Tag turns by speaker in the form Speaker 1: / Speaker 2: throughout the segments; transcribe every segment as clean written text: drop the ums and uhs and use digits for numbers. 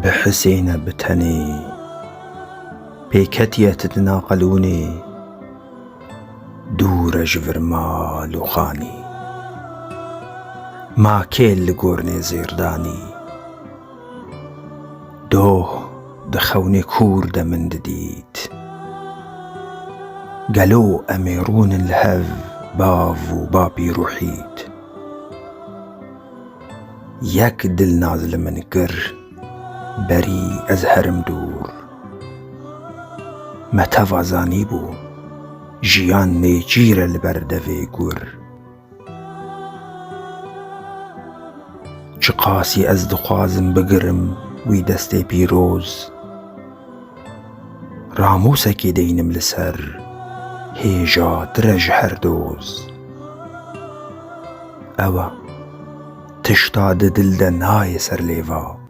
Speaker 1: بحسين بتني بيكتية تتناقلوني دور جفر مال وخاني ما كيل لقورني زيرداني دوه دخوني كور دا من جديد قالو أميرون الهف باف وبابي روحيد يك دل نازل من قر بري أزهر مدور متوازاني بو جيان نيجير البردوي قر چقاسي از دخوازم بگرم وی دستي بيروز راموسكي دينم لسر هيجا درج هردوز أوا تشتاد دل دا ناي سر ليوا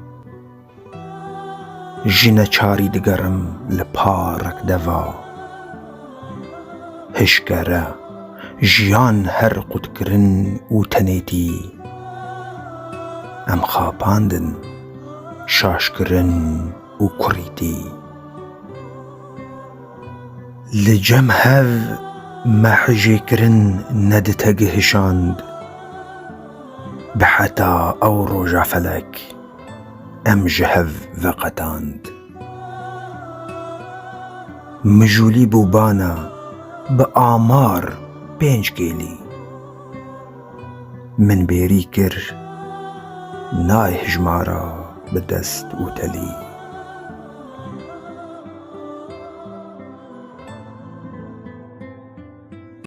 Speaker 1: جنة چاري دگرم لپارك دوا هشگره جيان هر قد کرن و تنيتي ام خاپاندن شاشکرن و كريتي لجم هف محجي کرن ندتگهشاند بحتا او روجا فلك ام جهف وقتاند مجولي بوبانا بآمار بينج كيلي من بيري كر ناي هجمارا بدست وتلي